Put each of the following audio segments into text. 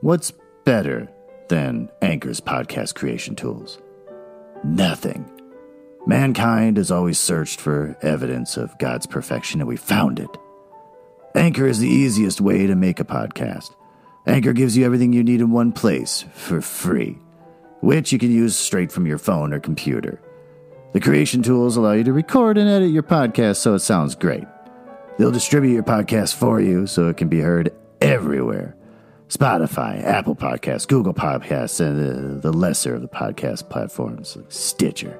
What's better than Anchor's podcast creation tools? Nothing. Mankind has always searched for evidence of God's perfection, and we found it. Anchor is the easiest way to make a podcast. Anchor gives you everything you need in one place for free, which you can use straight from your phone or computer. The creation tools allow you to record and edit your podcast so it sounds great. They'll distribute your podcast for you so it can be heard everywhere. Spotify, Apple Podcasts, Google Podcasts, and the lesser of the podcast platforms like Stitcher.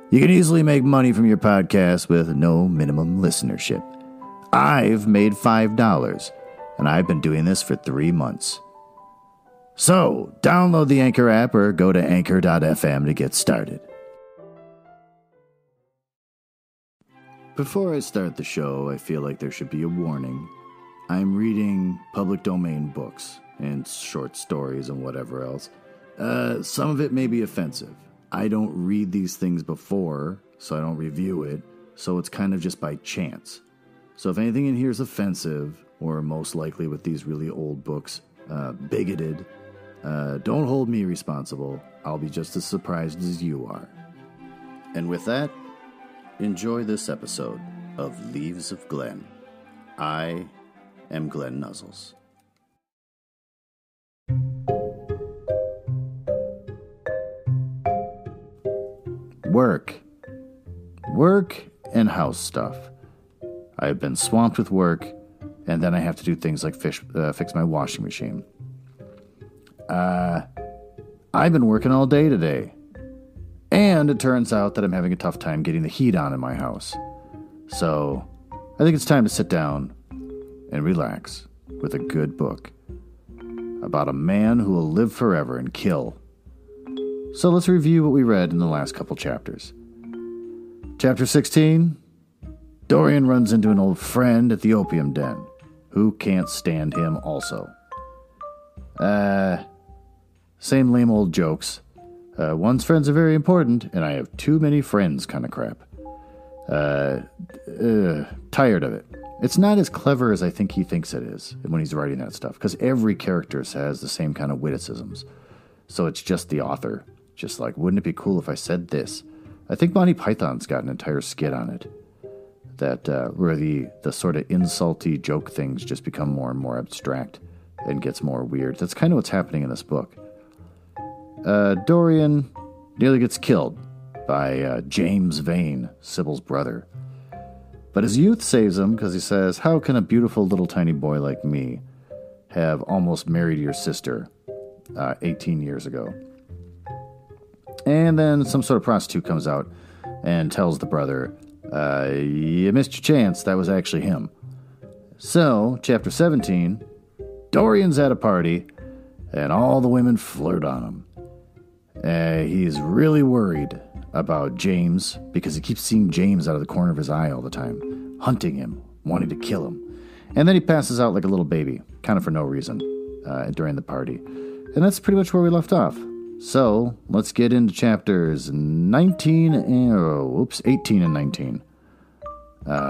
You can easily make money from your podcast with no minimum listenership. I've made $5, and I've been doing this for 3 months. So, download the Anchor app or go to anchor.fm to get started. Before I start the show, I feel like there should be a warning. I'm reading public domain books and short stories and whatever else. Some of it may be offensive. I don't read these things before, so I don't review it, so it's kind of just by chance. So if anything in here is offensive, or most likely with these really old books, bigoted, don't hold me responsible. I'll be just as surprised as you are. And with that, enjoy this episode of Leaves of Glen. I am Glenn Nuzzles. Work and house stuff. I've been swamped with work, and then I have to do things like fix my washing machine. I've been working all day today, and it turns out that I'm having a tough time getting the heat on in my house. So, I think it's time to sit down and relax with a good book about a man who will live forever and kill. So let's review what we read in the last couple chapters. Chapter 16, Dorian runs into an old friend at the opium den, who can't stand him also. Same lame old jokes. One's friends are very important, and I have too many friends kind of crap. Tired of it. It's not as clever as I think he thinks it is when he's writing that stuff, because every character has the same kind of witticisms. So it's just the author. Just like, wouldn't it be cool if I said this? I think Monty Python's got an entire skit on it. That where the sort of insulty joke things just become more and more abstract and gets more weird. That's kind of what's happening in this book. Dorian nearly gets killed by James Vane, Sybil's brother. But his youth saves him because he says, how can a beautiful little tiny boy like me have almost married your sister 18 years ago? And then some sort of prostitute comes out and tells the brother, you missed your chance, that was actually him. So, chapter 17, Dorian's at a party, and all the women flirt on him. He's really worried about James, because he keeps seeing James out of the corner of his eye all the time, hunting him, wanting to kill him. And then he passes out like a little baby, kind of for no reason, during the party. And that's pretty much where we left off. So, let's get into chapters 18 and 19.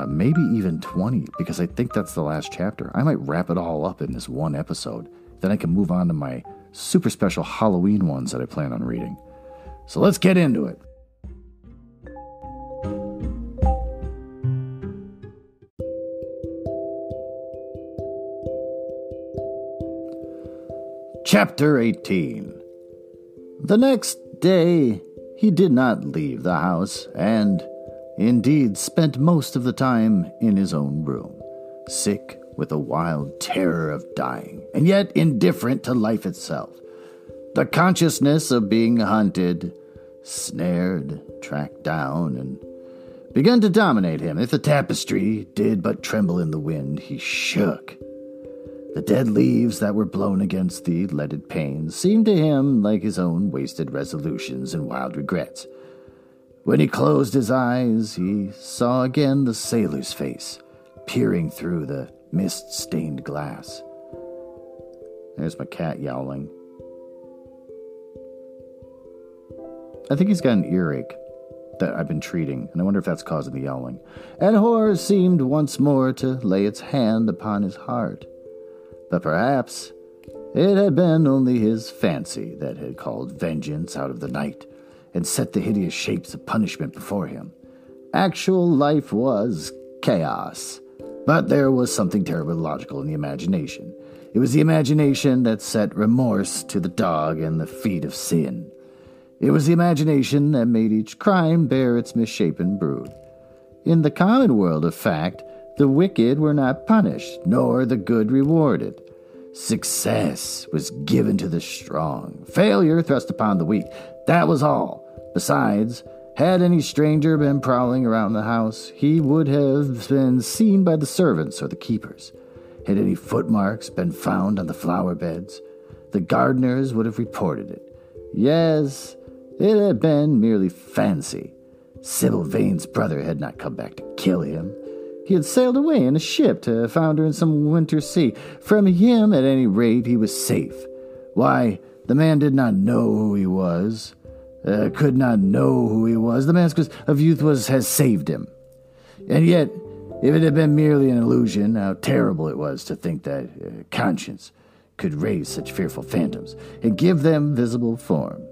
Maybe even 20, because I think that's the last chapter. I might wrap it all up in this one episode. Then I can move on to my super special Halloween ones that I plan on reading. So let's get into it. Chapter 18. The next day, he did not leave the house, and, indeed, spent most of the time in his own room, sick with a wild terror of dying, and yet indifferent to life itself. The consciousness of being hunted, snared, tracked down, and began to dominate him. If the tapestry did but tremble in the wind, he shook. The dead leaves that were blown against the leaded panes seemed to him like his own wasted resolutions and wild regrets. When he closed his eyes, he saw again the sailor's face, peering through the mist-stained glass. There's my cat yowling. I think he's got an earache that I've been treating, and I wonder if that's causing the yowling. And horror seemed once more to lay its hand upon his heart. But perhaps It had been only his fancy that had called vengeance out of the night and set the hideous shapes of punishment before him. Actual life was chaos, but there was something terribly logical in the imagination. It was the imagination that set remorse to the dog and the feet of sin. It was the imagination that made each crime bear its misshapen brood. In the common world of fact, the wicked were not punished, nor the good rewarded. Success was given to the strong, failure thrust upon the weak. That was all. Besides, had any stranger been prowling around the house, he would have been seen by the servants or the keepers. Had any footmarks been found on the flower beds, the gardeners would have reported it. Yes, it had been merely fancy. Sybil Vane's brother had not come back to kill him. He had sailed away in a ship to founder in some winter sea. From him, at any rate, he was safe. Why, the man did not know who he was. Could not know who he was. The mask of youth has saved him. And yet, if it had been merely an illusion, how terrible it was to think that conscience could raise such fearful phantoms and give them visible form,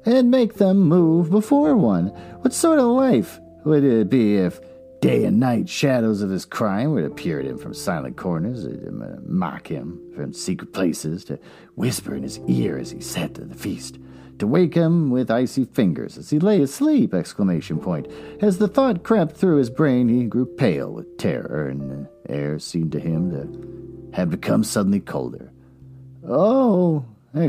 and make them move before one. What sort of life would it be if day and night shadows of his crime would appear at him from silent corners, to mock him from secret places, to whisper in his ear as he sat at the feast, to wake him with icy fingers as he lay asleep! ! As the thought crept through his brain, he grew pale with terror, and the air seemed to him to have become suddenly colder. Oh! ! In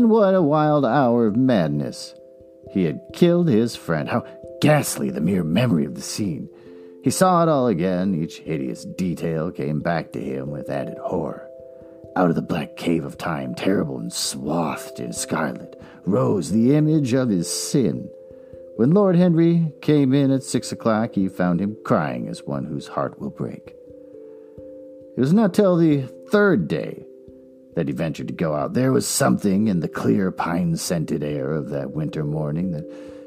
what a wild hour of madness! He had killed his friend. How ghastly the mere memory of the scene! He saw it all again. Each hideous detail came back to him with added horror. Out of the black cave of time, terrible and swathed in scarlet, rose the image of his sin. When Lord Henry came in at 6 o'clock, he found him crying as one whose heart will break. It was not till the third day that he ventured to go out. There was something in the clear pine-scented air of that winter morning that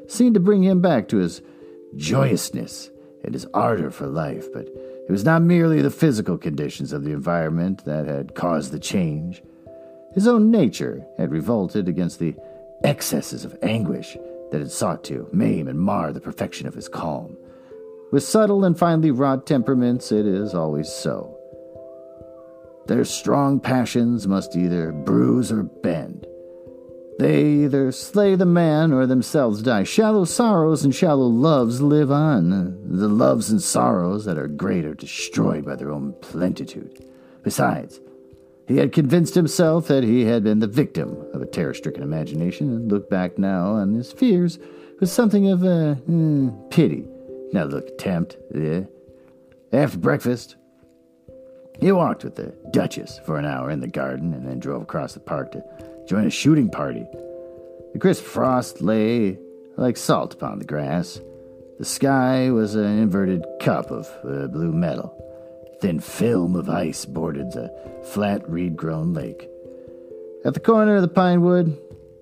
seemed to bring him back to his joyousness and his ardor for life, but it was not merely the physical conditions of the environment that had caused the change. His own nature had revolted against the excesses of anguish that had sought to maim and mar the perfection of his calm. With subtle and finely wrought temperaments, it is always so. Their strong passions must either bruise or bend. They either slay the man or themselves die. Shallow sorrows and shallow loves live on. The loves and sorrows that are great are destroyed by their own plentitude. Besides, he had convinced himself that he had been the victim of a terror-stricken imagination, and looked back now on his fears with something of pity. Now look, contempt. After breakfast, he walked with the Duchess for an hour in the garden, and then drove across the park to join a shooting party. The crisp frost lay like salt upon the grass. The sky was an inverted cup of blue metal. Thin film of ice bordered the flat reed-grown lake. At the corner of the pine wood,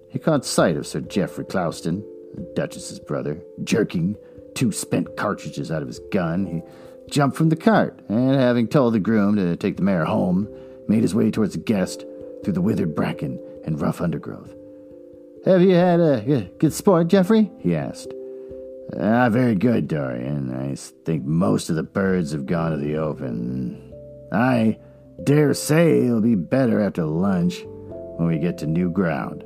he caught sight of Sir Geoffrey Clouston, the Duchess's brother, jerking 2 spent cartridges out of his gun. He jumped from the cart, and having told the groom to take the mare home, made his way towards the guest through the withered bracken and rough undergrowth. "Have you had a good sport, Geoffrey?" he asked. Very good, Dorian. I think most of the birds have gone to the open. I dare say it'll be better after lunch when we get to new ground."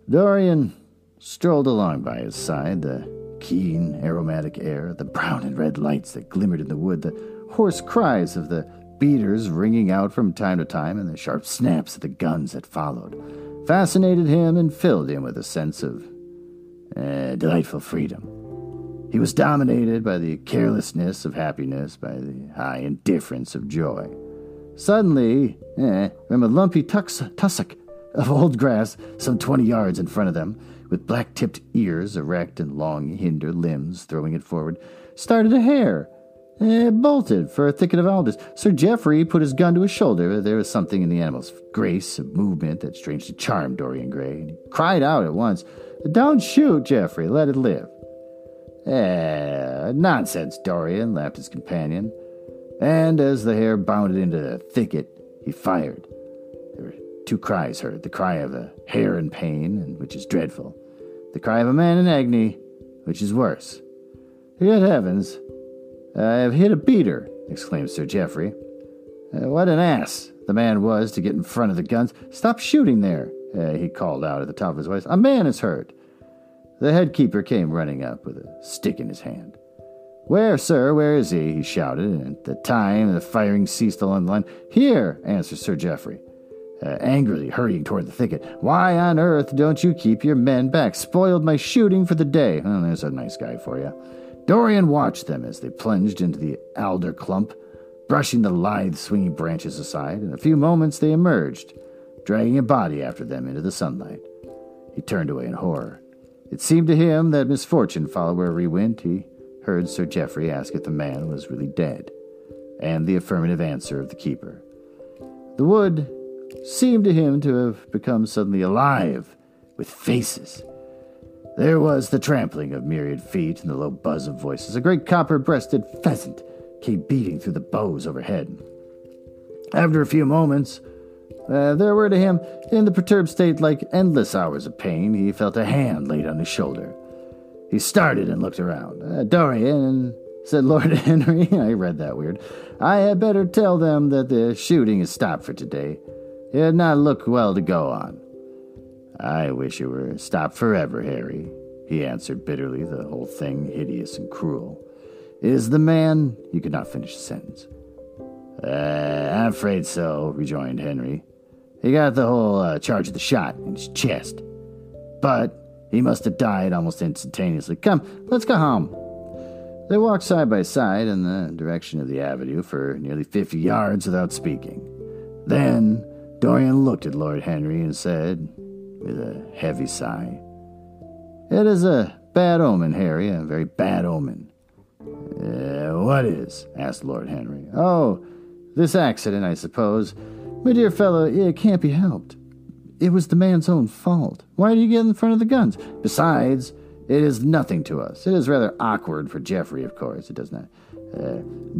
Dorian strolled along by his side, the keen, aromatic air, the brown and red lights that glimmered in the wood, the hoarse cries of the beaters ringing out from time to time, and the sharp snaps of the guns that followed, fascinated him and filled him with a sense of delightful freedom. He was dominated by the carelessness of happiness, by the high indifference of joy. Suddenly, from a lumpy tussock of old grass some 20 yards in front of them, with black-tipped ears erect and long hinder limbs throwing it forward, started a hare. It bolted for a thicket of alders. Sir Geoffrey put his gun to his shoulder. There was something in the animal's grace of movement that strangely charmed Dorian Gray, and he cried out at once, "Don't shoot, Geoffrey, let it live." Nonsense, Dorian, laughed his companion. And as the hare bounded into the thicket, He fired. There were two cries heard, the cry of a hare in pain, which is dreadful, the cry of a man in agony, which is worse. Good heavens, I have hit a beater, exclaimed Sir Geoffrey. What an ass the man was to get in front of the guns. Stop shooting there, he called out at the top of his voice. A man is hurt. The head keeper came running up with a stick in his hand. Where, sir, where is he shouted, and at the time the firing ceased along the line. Here, answered Sir Geoffrey, angrily hurrying toward the thicket. Why on earth don't you keep your men back? Spoiled my shooting for the day. Oh, there's a nice guy for you. Dorian watched them as they plunged into the alder clump, brushing the lithe, swinging branches aside. In a few moments they emerged, dragging a body after them into the sunlight. He turned away in horror. It seemed to him that misfortune followed wherever he went. He heard Sir Geoffrey ask if the man was really dead, and the affirmative answer of the keeper. The wood seemed to him to have become suddenly alive with faces. There was the trampling of myriad feet and the low buzz of voices. A great copper-breasted pheasant came beating through the boughs overhead. After a few moments, there were to him, in the perturbed state like endless hours of pain, he felt a hand laid on his shoulder. He started and looked around. Dorian, said Lord Henry, I read that weird, I had better tell them that the shooting is stopped for today. It did not look well to go on. I wish it were stopped forever, Harry, he answered bitterly, the whole thing hideous and cruel. Is the man... He could not finish the sentence. I'm afraid so, rejoined Henry. He got the whole charge of the shot in his chest. But he must have died almost instantaneously. Come, let's go home. They walked side by side in the direction of the avenue for nearly 50 yards without speaking. Then Dorian looked at Lord Henry and said, with a heavy sigh, It is a bad omen, Harry, a very bad omen. What is? Asked Lord Henry. Oh, this accident, I suppose. My dear fellow, it can't be helped. It was the man's own fault. Why did you get in front of the guns? Besides, it is nothing to us. It is rather awkward for Geoffrey, of course. It does not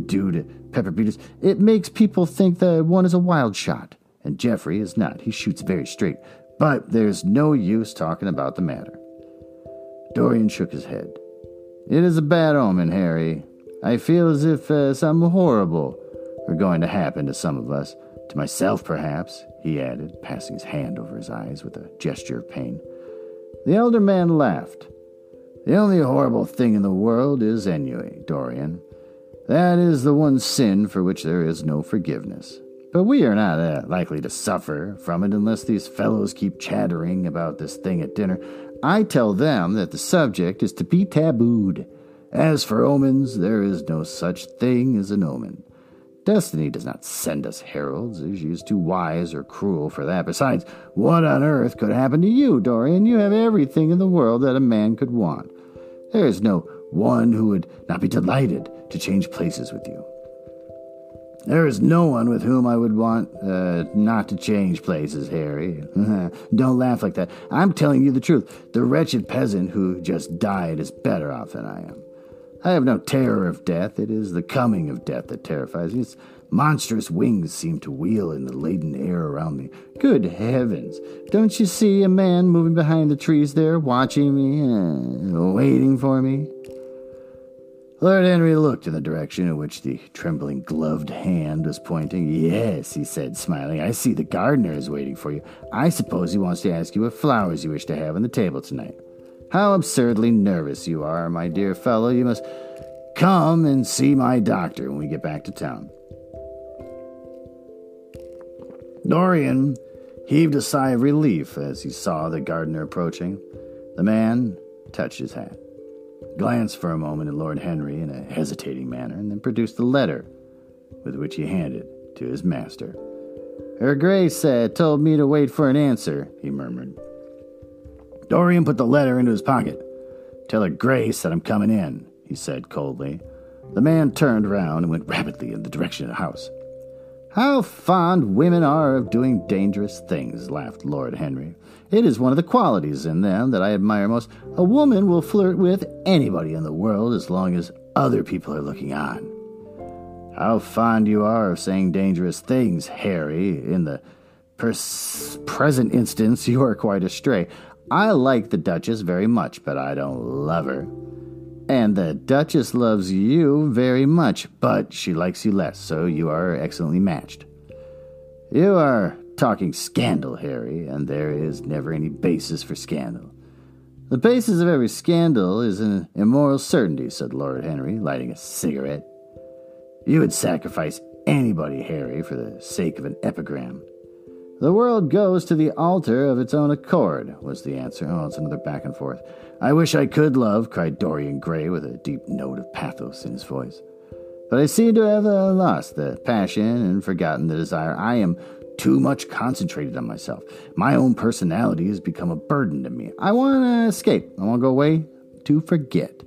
do to pepper beaters. It makes people think that one is a wild shot, and Geoffrey is not. He shoots very straight. But there's no use talking about the matter. Dorian shook his head. It is a bad omen, Harry. I feel as if something horrible were going to happen to some of us. To myself, perhaps, he added, passing his hand over his eyes with a gesture of pain. The elder man laughed. The only horrible thing in the world is ennui, Dorian. That is the one sin for which there is no forgiveness. But we are not likely to suffer from it unless these fellows keep chattering about this thing at dinner. I tell them that the subject is to be tabooed. As for omens, there is no such thing as an omen. Destiny does not send us heralds. She is too wise or cruel for that. Besides, what on earth could happen to you, Dorian? You have everything in the world that a man could want. There is no one who would not be delighted to change places with you. There is no one with whom I would want not to change places, Harry. Don't laugh like that. I'm telling you the truth. The wretched peasant who just died is better off than I am. I have no terror of death. It is the coming of death that terrifies me. Its monstrous wings seem to wheel in the laden air around me. Good heavens! Don't you see a man moving behind the trees there, watching me, waiting for me? Lord Henry looked in the direction in which the trembling gloved hand was pointing. Yes, he said, smiling, I see the gardener is waiting for you. I suppose he wants to ask you what flowers you wish to have on the table tonight. How absurdly nervous you are, my dear fellow. You must come and see my doctor when we get back to town. Dorian heaved a sigh of relief as he saw the gardener approaching. The man touched his hat, glanced for a moment at Lord Henry in a hesitating manner, and then produced a letter, with which he handed to his master. Her Grace told me to wait for an answer, he murmured. Dorian put the letter into his pocket. Tell her Grace that I'm coming in, he said coldly. The man turned round and went rapidly in the direction of the house. How fond women are of doing dangerous things, laughed Lord Henry. It is one of the qualities in them that I admire most. A woman will flirt with anybody in the world as long as other people are looking on. How fond you are of saying dangerous things, Harry. In the present instance, you are quite astray. I like the Duchess very much, but I don't love her. And the Duchess loves you very much, but she likes you less, so you are excellently matched. You are talking scandal, Harry, and there is never any basis for scandal. The basis of every scandal is an immoral certainty, said Lord Henry, lighting a cigarette. You would sacrifice anybody, Harry, for the sake of an epigram. The world goes to the altar of its own accord, was the answer. Oh, it's another back and forth. I wish I could love, cried Dorian Gray with a deep note of pathos in his voice. But I seem to have lost the passion and forgotten the desire. I am too much concentrated on myself. My own personality has become a burden to me. I want to escape. I want to go away to forget.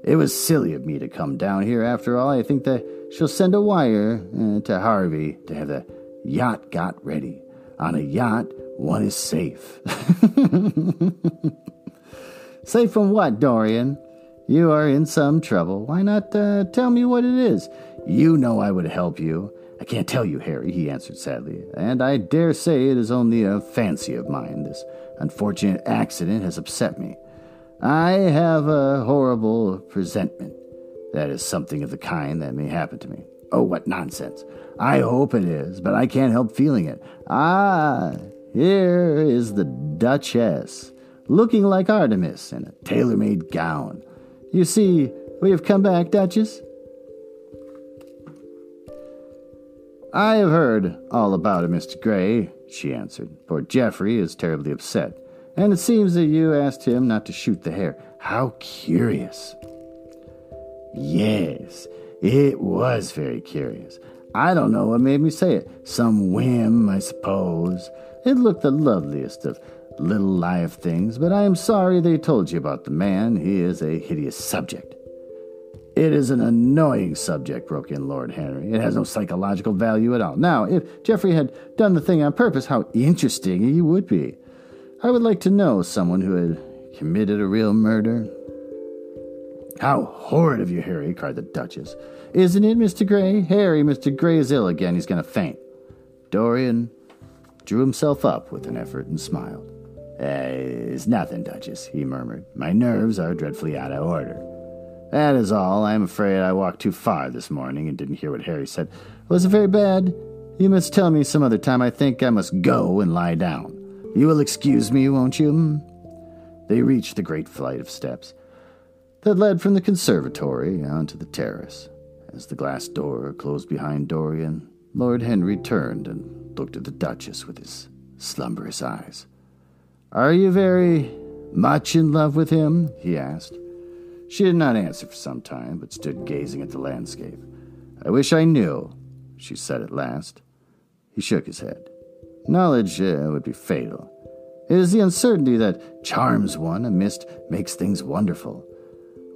It was silly of me to come down here after all. I think that she'll send a wire to Harvey to have the yacht got ready. On a yacht, one is safe. Safe from what, Dorian? You are in some trouble. Why not tell me what it is? You know I would help you. I can't tell you, Harry, he answered sadly, and I dare say it is only a fancy of mine. This unfortunate accident has upset me. I have a horrible presentiment that is something of the kind that may happen to me. Oh, what nonsense. I hope it is, but I can't help feeling it. Ah, here is the Duchess, looking like Artemis in a tailor-made gown. You see, we have come back, Duchess. I have heard all about it, Mr. Gray, she answered. Poor Geoffrey is terribly upset, and it seems that you asked him not to shoot the hare. How curious. Yes, it was very curious. I don't know what made me say it. Some whim, I suppose. It looked the loveliest of little live things, but I am sorry they told you about the man. He is a hideous subject. It is an annoying subject, broke in Lord Henry. It has no psychological value at all. Now, if Geoffrey had done the thing on purpose, how interesting he would be. I would like to know someone who had committed a real murder. How horrid of you, Harry, cried the Duchess. Isn't it, Mr. Gray? Harry, Mr. Gray is ill again. He's going to faint. Dorian drew himself up with an effort and smiled. It's nothing, Duchess, he murmured. My nerves are dreadfully out of order. That is all. I am afraid I walked too far this morning and didn't hear what Harry said. Was it very bad? You must tell me some other time. I think I must go and lie down. You will excuse me, won't you? They reached the great flight of steps that led from the conservatory onto the terrace. As the glass door closed behind Dorian, Lord Henry turned and looked at the Duchess with his slumberous eyes. Are you very much in love with him? He asked. She did not answer for some time, but stood gazing at the landscape. I wish I knew, she said at last. He shook his head. Knowledge would be fatal. It is the uncertainty that charms one. A mist makes things wonderful.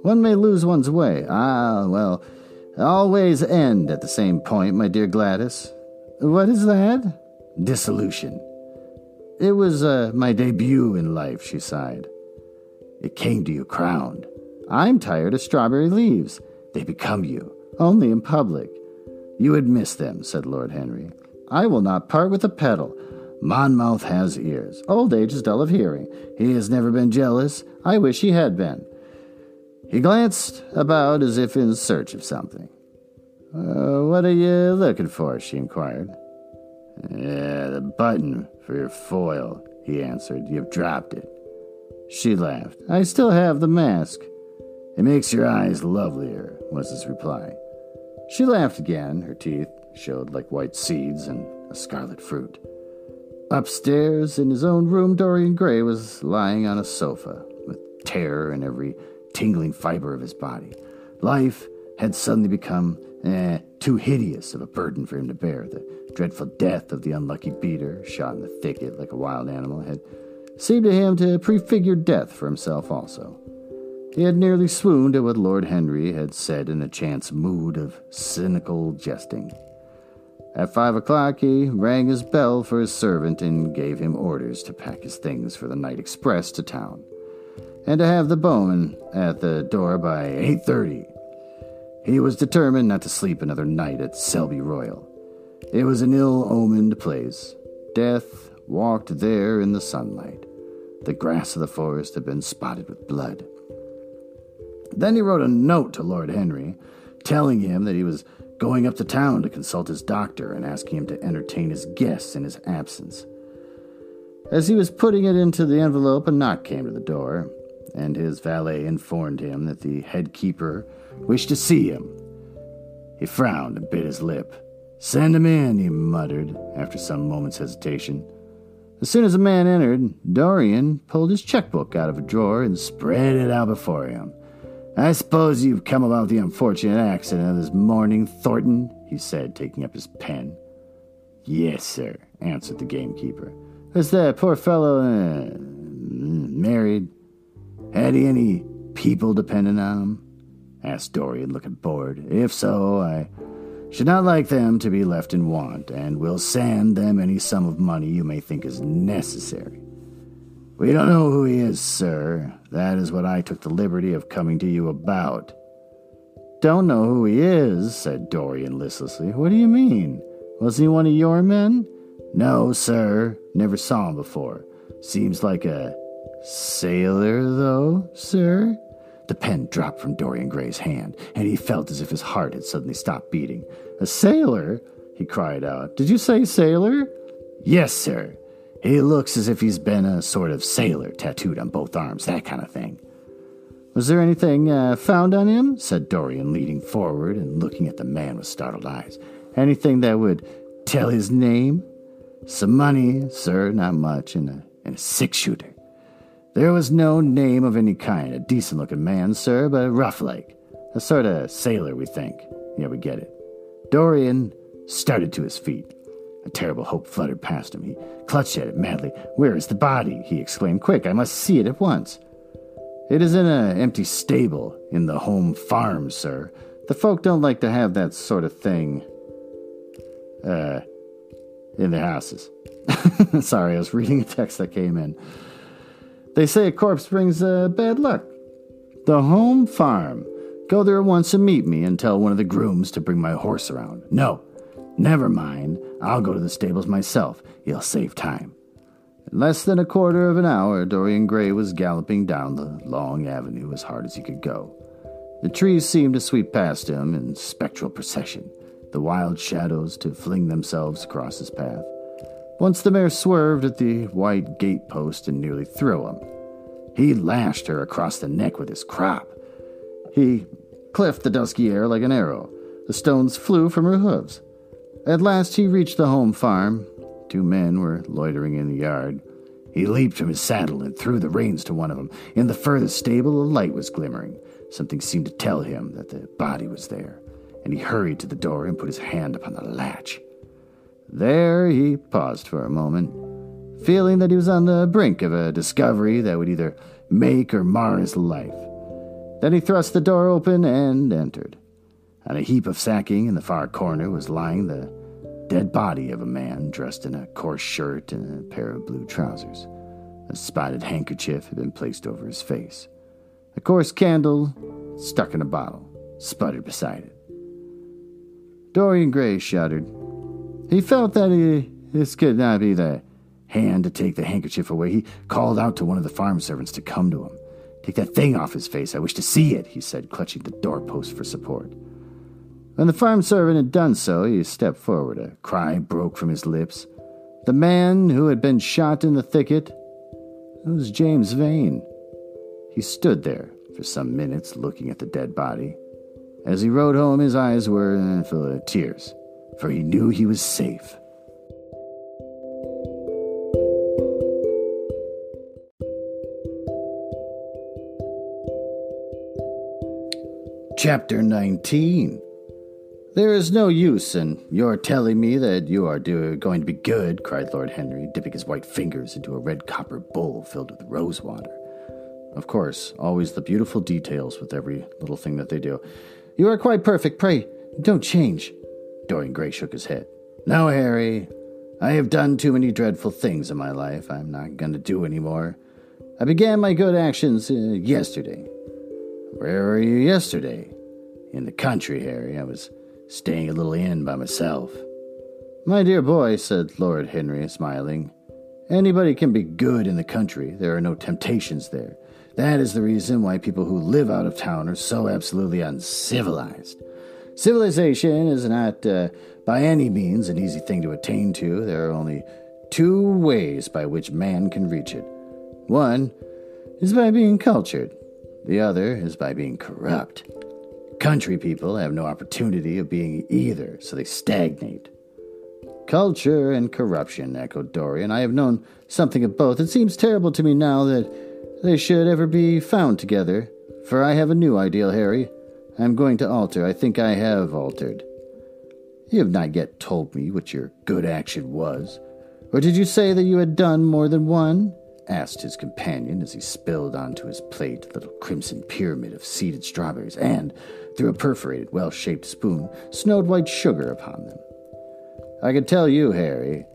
One may lose one's way. Well, all ways end at the same point, my dear Gladys. What is that? Dissolution. It was my debut in life, she sighed. It came to you crowned. I'm tired of strawberry leaves. They become you, only in public. You would miss them, said Lord Henry. I will not part with a petal. Monmouth has ears. Old age is dull of hearing. He has never been jealous. I wish he had been. He glanced about as if in search of something. What are you looking for? She inquired. The button for your foil, he answered. You've dropped it. She laughed. I still have the mask. It makes your eyes lovelier, was his reply. She laughed again. Her teeth showed like white seeds and a scarlet fruit. Upstairs, in his own room, Dorian Gray was lying on a sofa, with terror in every tingling fiber of his body. Life had suddenly become too hideous of a burden for him to bear. The dreadful death of the unlucky beater, shot in the thicket like a wild animal, had seemed to him to prefigure death for himself also. He had nearly swooned at what Lord Henry had said in a chance mood of cynical jesting. At 5 o'clock, he rang his bell for his servant and gave him orders to pack his things for the night express to town, and to have the bowman at the door by 8:30. He was determined not to sleep another night at Selby Royal. It was an ill-omened place. Death walked there in the sunlight. The grass of the forest had been spotted with blood. Then he wrote a note to Lord Henry, telling him that he was going up to town to consult his doctor and asking him to entertain his guests in his absence. As he was putting it into the envelope, a knock came to the door, and his valet informed him that the head keeper wished to see him. He frowned and bit his lip. "Send him in," he muttered, after some moments' hesitation. As soon as the man entered, Dorian pulled his checkbook out of a drawer and spread it out before him. "I suppose you've come about the unfortunate accident of this morning, Thornton," he said, taking up his pen. "Yes, sir," answered the gamekeeper. "Was the poor fellow married? Had he any people dependent on him?" asked Dorian, looking bored. "If so, I should not like them to be left in want, and will send them any sum of money you may think is necessary." "We don't know who he is, sir. That is what I took the liberty of coming to you about." "Don't know who he is?" said Dorian listlessly. "What do you mean? Was he one of your men?" "No, sir. Never saw him before. Seems like a sailor, though, sir." The pen dropped from Dorian Gray's hand, and he felt as if his heart had suddenly stopped beating. "A sailor?" he cried out. "Did you say sailor?" "Yes, sir. He looks as if he's been a sort of sailor, tattooed on both arms, that kind of thing." "Was there anything found on him?" said Dorian, leaning forward and looking at the man with startled eyes. "Anything that would tell his name?" "Some money, sir, not much, and a six-shooter. There was no name of any kind. A decent-looking man, sir, but rough-like. A sort of sailor, we think. Yeah, we get it." Dorian started to his feet. A terrible hope fluttered past him. He clutched at it madly. "Where is the body?" he exclaimed. "Quick, I must see it at once." "It is in an empty stable in the home farm, sir. The folk don't like to have that sort of thing in their houses." Sorry, I was reading a text that came in. "They say a corpse brings bad luck." "The home farm. Go there at once and meet me and tell one of the grooms to bring my horse around." "No, never mind. I'll go to the stables myself. It'll save time." In less than a quarter of an hour, Dorian Gray was galloping down the long avenue as hard as he could go. The trees seemed to sweep past him in spectral procession, the wild shadows to fling themselves across his path. Once the mare swerved at the white gate-post and nearly threw him. He lashed her across the neck with his crop. He cleft the dusky air like an arrow. The stones flew from her hooves. At last he reached the home farm. 2 men were loitering in the yard. He leaped from his saddle and threw the reins to one of them. In the furthest stable, a light was glimmering. Something seemed to tell him that the body was there, and he hurried to the door and put his hand upon the latch. There he paused for a moment, feeling that he was on the brink of a discovery that would either make or mar his life. Then he thrust the door open and entered. On a heap of sacking in the far corner was lying the dead body of a man dressed in a coarse shirt and a pair of blue trousers. A spotted handkerchief had been placed over his face. A coarse candle, stuck in a bottle, sputtered beside it. Dorian Gray shuddered. He felt that this could not be the hand to take the handkerchief away. He called out to one of the farm servants to come to him. "Take that thing off his face. I wish to see it," he said, clutching the doorpost for support. When the farm servant had done so, he stepped forward. A cry broke from his lips. The man who had been shot in the thicket, it was James Vane. He stood there for some minutes looking at the dead body. As he rode home, his eyes were full of tears, for he knew he was safe. Chapter 19. "There is no use in your telling me that you are going to be good," cried Lord Henry, dipping his white fingers into a red copper bowl filled with rose water. Of course, always the beautiful details with every little thing that they do. "You are quite perfect. Pray, don't change." Dorian Gray shook his head. "No, Harry. I have done too many dreadful things in my life. I'm not going to do any more. I began my good actions yesterday." "Where were you yesterday?" In the country, Harry. I was staying a little inn by myself. My dear boy, said Lord Henry, smiling, anybody can be good in the country. There are no temptations there. That is the reason why people who live out of town are so absolutely uncivilized. Civilization is not by any means an easy thing to attain to. There are only two ways by which man can reach it. One is by being cultured. The other is by being corrupt. Country people have no opportunity of being either, so they stagnate. Culture and corruption, echoed Dorian. I have known something of both. It seems terrible to me now that they should ever be found together. For I have a new ideal, Harry. I am going to alter. I think I have altered. You have not yet told me what your good action was. Or did you say that you had done more than one? Asked his companion as he spilled onto his plate a little crimson pyramid of seeded strawberries and, through a perforated, well-shaped spoon, snowed white sugar upon them. I can tell you, Harry,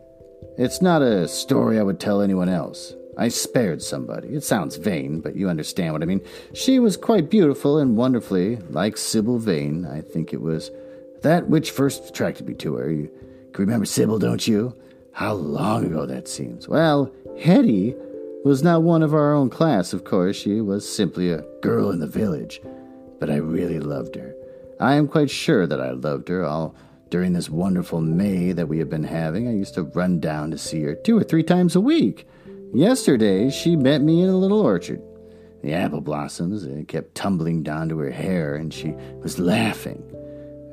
it's not a story I would tell anyone else. I spared somebody. It sounds vain, but you understand what I mean. She was quite beautiful and wonderfully, like Sybil Vane. I think it was that which first attracted me to her. You can remember Sybil, don't you? How long ago that seems. Well, Hetty was not one of our own class, of course. She was simply a girl in the village. But I really loved her. I am quite sure that I loved her all during this wonderful May that we have been having. I used to run down to see her 2 or 3 times a week. Yesterday, she met me in a little orchard. The apple blossoms kept tumbling down to her hair, and she was laughing.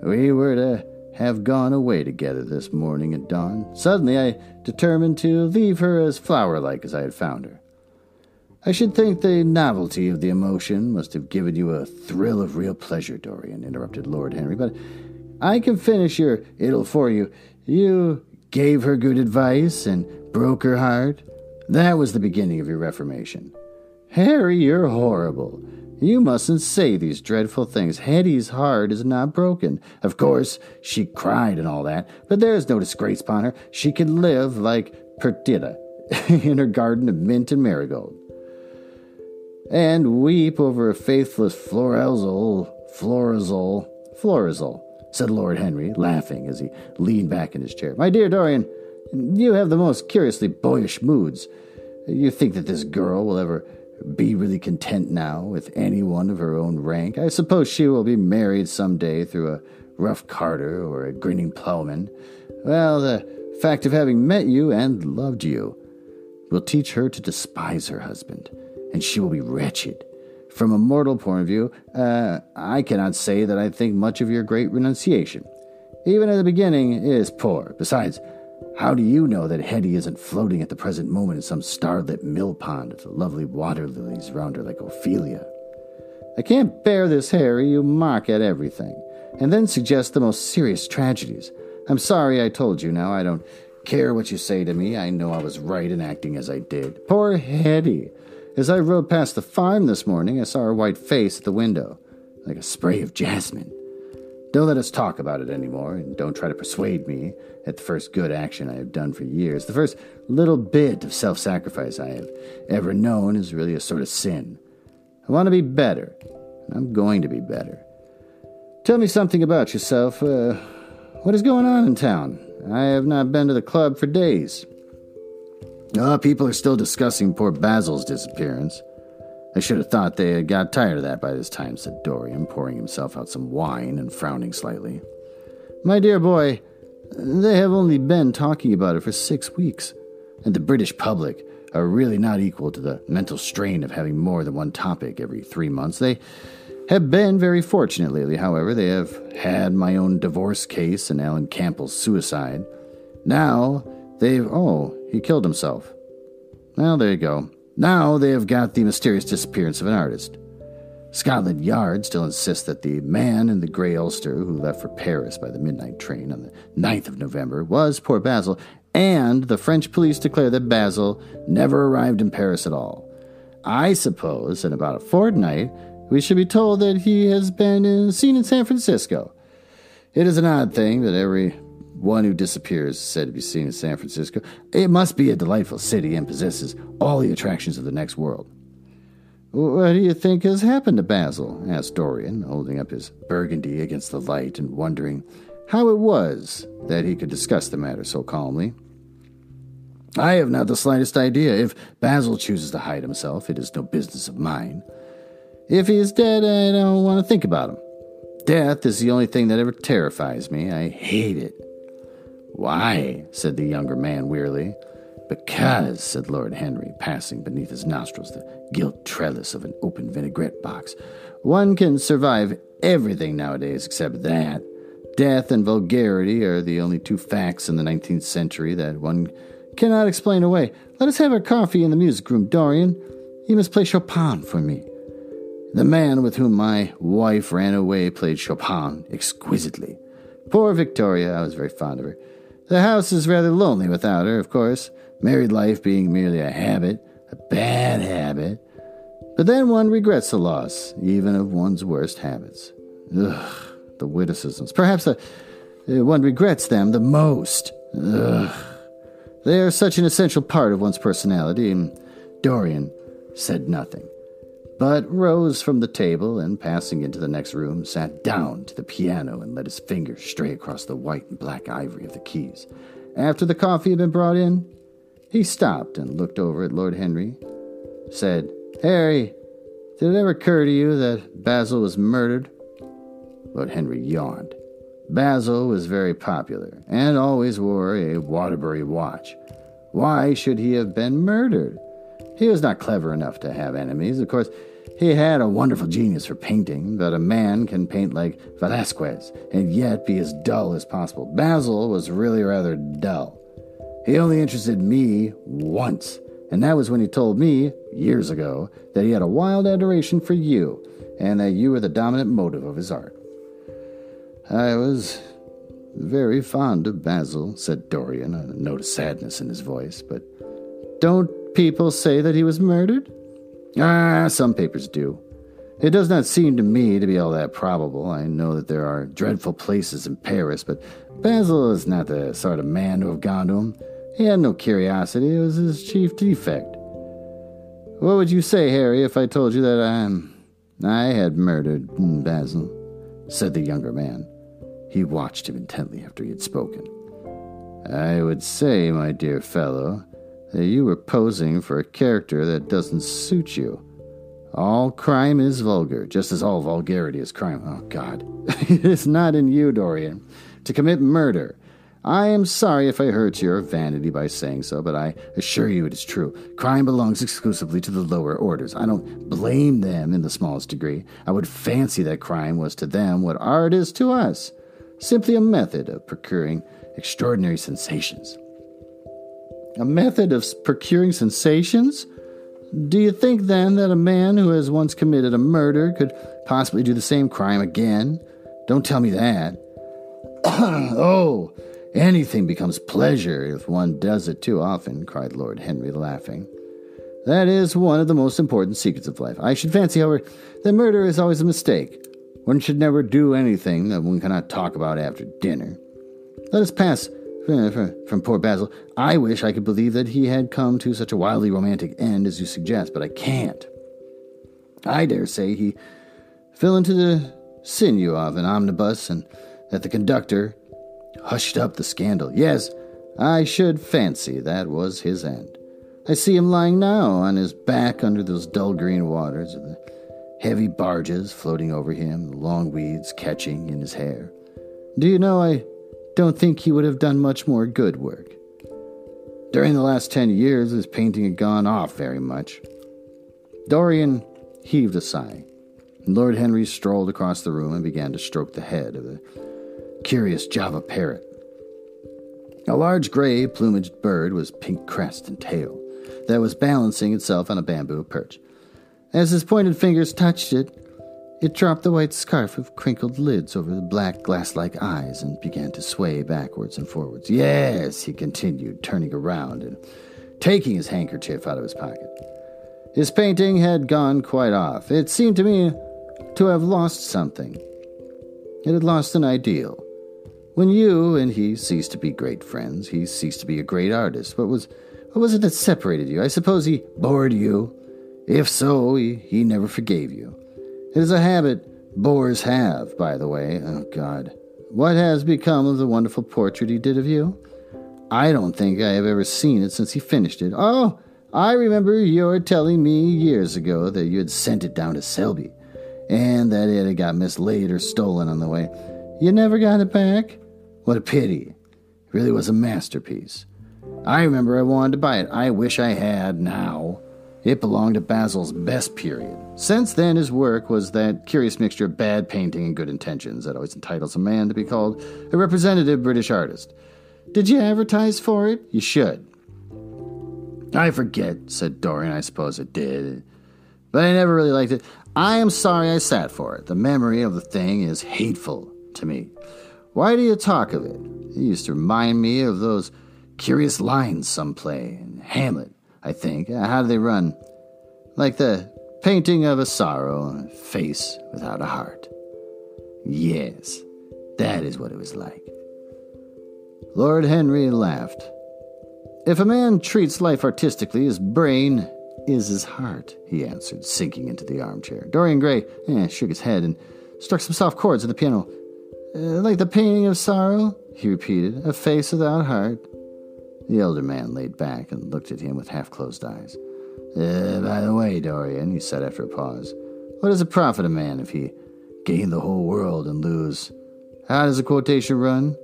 We were to have gone away together this morning at dawn. Suddenly, I determined to leave her as flower-like as I had found her. I should think the novelty of the emotion must have given you a thrill of real pleasure, Dorian, interrupted Lord Henry, but I can finish your idyll for you. You gave her good advice and broke her heart. That was the beginning of your reformation. Harry, you're horrible. You mustn't say these dreadful things. Hetty's heart is not broken. Of course, she cried and all that, but there is no disgrace upon her. She can live like Perdita in her garden of mint and marigold, and weep over a faithless Florizel, said Lord Henry, laughing as he leaned back in his chair. My dear Dorian, you have the most curiously boyish moods. You think that this girl will ever be really content now with anyone of her own rank? I suppose she will be married some day through a rough carter or a grinning plowman. Well, the fact of having met you and loved you will teach her to despise her husband, and she will be wretched. From a mortal point of view, I cannot say that I think much of your great renunciation. Even at the beginning, it is poor. Besides, how do you know that Hetty isn't floating at the present moment in some starlit mill pond with the lovely water lilies round her like Ophelia? I can't bear this, Harry. You mock at everything, and then suggest the most serious tragedies. I'm sorry I told you now. I don't care what you say to me. I know I was right in acting as I did. Poor Hetty. As I rode past the farm this morning, I saw her white face at the window, like a spray of jasmine. Don't let us talk about it anymore, and don't try to persuade me at the first good action I have done for years. The first little bit of self-sacrifice I have ever known is really a sort of sin. I want to be better, and I'm going to be better. Tell me something about yourself. What is going on in town? I have not been to the club for days. People are still discussing poor Basil's disappearance. I should have thought they had got tired of that by this time, said Dorian, pouring himself out some wine and frowning slightly. My dear boy, they have only been talking about it for 6 weeks, and the British public are really not equal to the mental strain of having more than one topic every 3 months. They have been very fortunate lately, however. They have had my own divorce case and Alan Campbell's suicide. Now they've... Oh, he killed himself. Well, there you go. Now they have got the mysterious disappearance of an artist. Scotland Yard still insists that the man in the grey ulster who left for Paris by the midnight train on the 9th of November was poor Basil, and the French police declare that Basil never arrived in Paris at all. I suppose in about a fortnight we should be told that he has been seen in San Francisco. It is an odd thing that every one who disappears is said to be seen in San Francisco. It must be a delightful city and possesses all the attractions of the next world. "What do you think has happened to Basil?" asked Dorian, holding up his burgundy against the light and wondering how it was that he could discuss the matter so calmly. "I have not the slightest idea. If Basil chooses to hide himself, it is no business of mine. If he is dead, I don't want to think about him. Death is the only thing that ever terrifies me. I hate it." "Why?" said the younger man wearily. "Because," said Lord Henry, passing beneath his nostrils the gilt trellis of an open vinaigrette box, "one can survive everything nowadays except that. Death and vulgarity are the only two facts in the 19th century that one cannot explain away. Let us have our coffee in the music room, Dorian. You must play Chopin for me." The man with whom my wife ran away played Chopin exquisitely. Poor Victoria, I was very fond of her. The house is rather lonely without her, of course, married life being merely a habit, a bad habit. But then one regrets the loss, even of one's worst habits. Ugh, the witticisms. Perhaps one regrets them the most. Ugh. They are such an essential part of one's personality, and Dorian said nothing, but rose from the table and, passing into the next room, sat down to the piano and let his fingers stray across the white and black ivory of the keys. After the coffee had been brought in, he stopped and looked over at Lord Henry, said, "Harry, did it ever occur to you that Basil was murdered?" Lord Henry yawned. Basil was very popular and always wore a Waterbury watch. Why should he have been murdered? He was not clever enough to have enemies. Of course, he had a wonderful genius for painting, but a man can paint like Velázquez and yet be as dull as possible. Basil was really rather dull. He only interested me once, and that was when he told me, years ago, that he had a wild adoration for you, and that you were the dominant motive of his art. "I was very fond of Basil," said Dorian, a note of sadness in his voice, "but don't people say that he was murdered?" Some papers do. It does not seem to me to be all that probable. I know that there are dreadful places in Paris, but Basil is not the sort of man to have gone to him. He had no curiosity. It was his chief defect. What would you say, Harry, if I told you that I had murdered Basil? Said the younger man. He watched him intently after he had spoken. "I would say, my dear fellow, that you were posing for a character that doesn't suit you. All crime is vulgar, just as all vulgarity is crime." Oh, God. "It is not in you, Dorian, to commit murder. I am sorry if I hurt your vanity by saying so, but I assure you it is true. Crime belongs exclusively to the lower orders. I don't blame them in the smallest degree. I would fancy that crime was to them what art is to us, simply a method of procuring extraordinary sensations." "A method of procuring sensations? Do you think, then, that a man who has once committed a murder could possibly do the same crime again? Don't tell me that." "Oh, anything becomes pleasure if one does it too often," cried Lord Henry, laughing. "That is one of the most important secrets of life. I should fancy, however, that murder is always a mistake. One should never do anything that one cannot talk about after dinner. Let us pass from poor Basil. I wish I could believe that he had come to such a wildly romantic end as you suggest, but I can't. I dare say he fell into the sinew of an omnibus, and that the conductor hushed up the scandal. Yes, I should fancy that was his end. I see him lying now on his back under those dull green waters, with the heavy barges floating over him, the long weeds catching in his hair. Do you know, I don't think he would have done much more good work. During the last 10 years, his painting had gone off very much." Dorian heaved a sigh, and Lord Henry strolled across the room and began to stroke the head of a curious Java parrot. A large gray plumaged bird with pink crest and tail that was balancing itself on a bamboo perch. As his pointed fingers touched it, it dropped the white scarf of crinkled lids over the black glass-like eyes and began to sway backwards and forwards. "Yes," he continued, turning around and taking his handkerchief out of his pocket. "His painting had gone quite off. It seemed to me to have lost something. It had lost an ideal. When you and he ceased to be great friends, he ceased to be a great artist. What was it that separated you? I suppose he bored you. If so, he never forgave you. It is a habit boors have, by the way. Oh, God. What has become of the wonderful portrait he did of you? I don't think I have ever seen it since he finished it. Oh, I remember your telling me years ago that you had sent it down to Selby, and that it had got mislaid or stolen on the way. You never got it back? What a pity. It really was a masterpiece. I remember I wanted to buy it. I wish I had now. It belonged to Basil's best period. Since then, his work was that curious mixture of bad painting and good intentions that always entitles a man to be called a representative British artist. Did you advertise for it? You should. I forget, said Dorian. I suppose it did. But I never really liked it. I am sorry I sat for it. The memory of the thing is hateful to me. Why do you talk of it? It used to remind me of those curious lines some play in Hamlet, I think. How do they run? Like the painting of a sorrow on a face without a heart. Yes, that is what it was like. Lord Henry laughed. If a man treats life artistically, his brain is his heart, he answered, sinking into the armchair. Dorian Gray shook his head and struck some soft chords on the piano. Like the painting of sorrow, he repeated, a face without heart. The elder man laid back and looked at him with half-closed eyes. By the way, Dorian, he said after a pause, what does it profit a man if he gain the whole world and lose, how does the quotation run?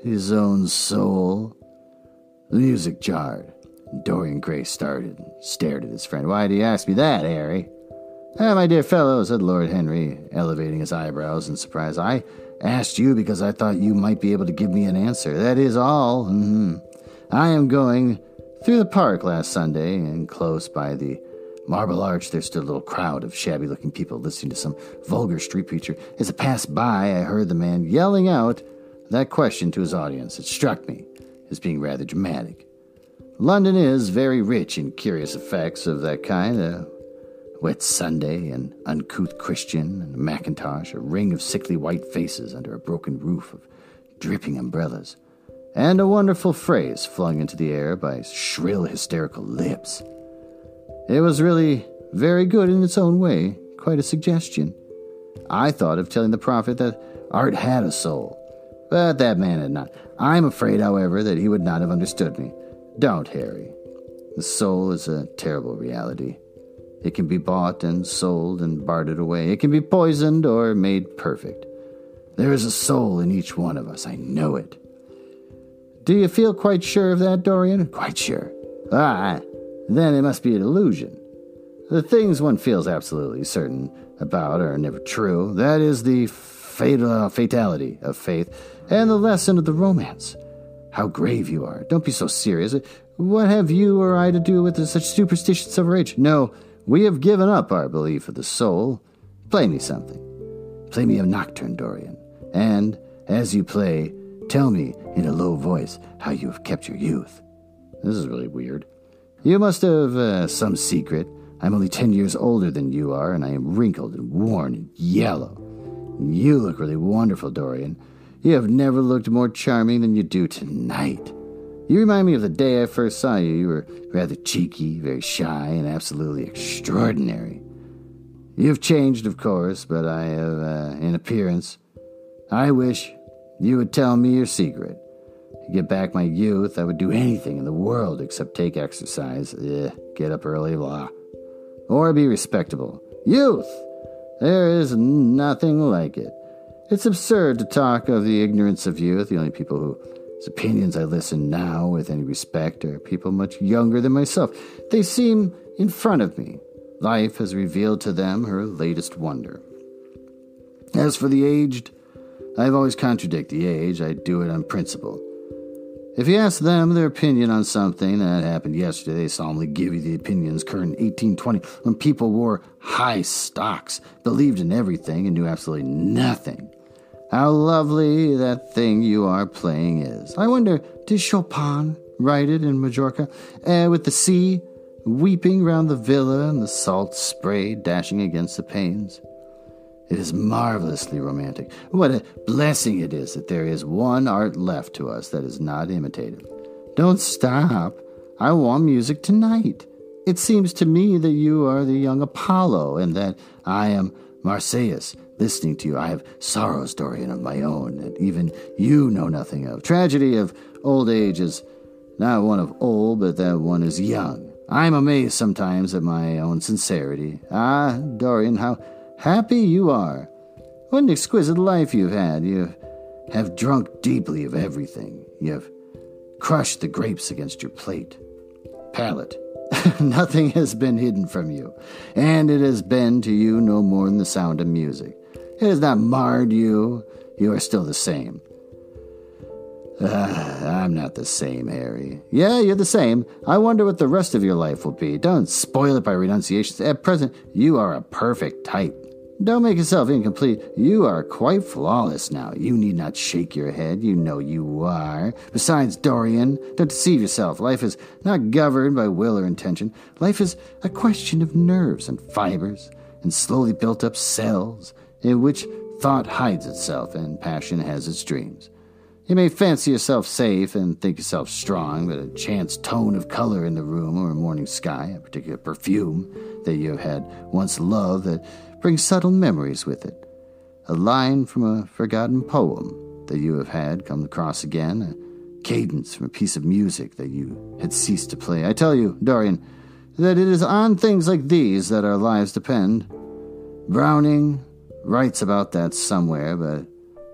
His own soul? The music jarred. Dorian Gray started and stared at his friend. Why do you ask me that, Harry? My dear fellow, said Lord Henry, elevating his eyebrows in surprise. I asked you because I thought you might be able to give me an answer. That is all. I am going through the park last Sunday, and close by the Marble Arch there stood a little crowd of shabby-looking people listening to some vulgar street preacher. As I passed by, I heard the man yelling out that question to his audience. It struck me as being rather dramatic. London is very rich in curious effects of that kind. A wet Sunday, an uncouth Christian in a mackintosh, a ring of sickly white faces under a broken roof of dripping umbrellas, and a wonderful phrase flung into the air by shrill, hysterical lips. It was really very good in its own way, quite a suggestion. I thought of telling the prophet that art had a soul, but that man had not. I'm afraid, however, that he would not have understood me. Don't, Harry. The soul is a terrible reality. It can be bought and sold and bartered away. It can be poisoned or made perfect. There is a soul in each one of us. I know it. Do you feel quite sure of that, Dorian? Quite sure. Then it must be an illusion. The things one feels absolutely certain about are never true. That is the fatality of faith and the lesson of the romance. How grave you are. Don't be so serious. What have you or I to do with such superstitions of our age? No, we have given up our belief of the soul. Play me something. Play me a nocturne, Dorian. And, as you play, tell me in a low voice how you have kept your youth. This is really weird. You must have some secret. I'm only 10 years older than you are, and I am wrinkled and worn and yellow. You look really wonderful, Dorian. You have never looked more charming than you do tonight. You remind me of the day I first saw you. You were rather cheeky, very shy, and absolutely extraordinary. You've changed, of course, but I have, in appearance. I wish you would tell me your secret. To get back my youth, I would do anything in the world except take exercise, get up early, blah. Or be respectable. Youth! There is nothing like it. It's absurd to talk of the ignorance of youth. The only people whose opinions I listen now with any respect are people much younger than myself. They seem in front of me. Life has revealed to them her latest wonder. As for the aged, I've always contradicted the age. I do it on principle. If you ask them their opinion on something that happened yesterday, they solemnly give you the opinions current in 1820, when people wore high stocks, believed in everything, and knew absolutely nothing. How lovely that thing you are playing is. I wonder, did Chopin write it in Majorca, with the sea weeping round the villa and the salt spray dashing against the panes? It is marvelously romantic. What a blessing it is that there is one art left to us that is not imitative. Don't stop. I want music tonight. It seems to me that you are the young Apollo, and that I am Marsyas. Listening to you, I have sorrows, Dorian, of my own, that even you know nothing of. Tragedy of old age is not one of old, but that one is young. I am amazed sometimes at my own sincerity. Ah, Dorian, how happy you are. What an exquisite life you've had. You have drunk deeply of everything. You have crushed the grapes against your palate. Nothing has been hidden from you, and it has been to you no more than the sound of music. It has not marred you. You are still the same. I'm not the same, Harry. Yeah, you're the same. I wonder what the rest of your life will be. Don't spoil it by renunciations. At present, you are a perfect type. Don't make yourself incomplete. You are quite flawless now. You need not shake your head. You know you are. Besides, Dorian, don't deceive yourself. Life is not governed by will or intention. Life is a question of nerves and fibers and slowly built up cells in which thought hides itself and passion has its dreams. You may fancy yourself safe and think yourself strong, but a chance tone of color in the room or a morning sky, a particular perfume that you have had once loved that brings subtle memories with it, a line from a forgotten poem that you have had come across again, a cadence from a piece of music that you had ceased to play. I tell you, Dorian, that it is on things like these that our lives depend. Browning writes about that somewhere, but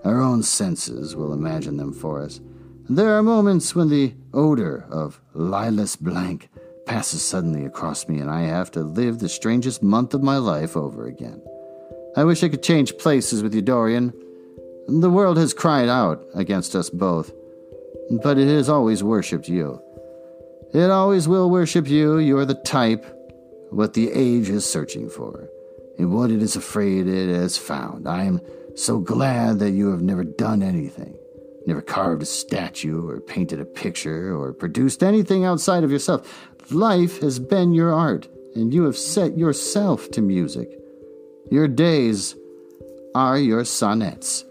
our own senses will imagine them for us. There are moments when the odor of lilas blank passes suddenly across me, and I have to live the strangest month of my life over again. I wish I could change places with you, Dorian. The world has cried out against us both, but it has always worshipped you. It always will worship you. You are the type, what the age is searching for, and what it is afraid it has found. I am so glad that you have never done anything, never carved a statue or painted a picture or produced anything outside of yourself. Life has been your art, and you have set yourself to music. Your days are your sonnets.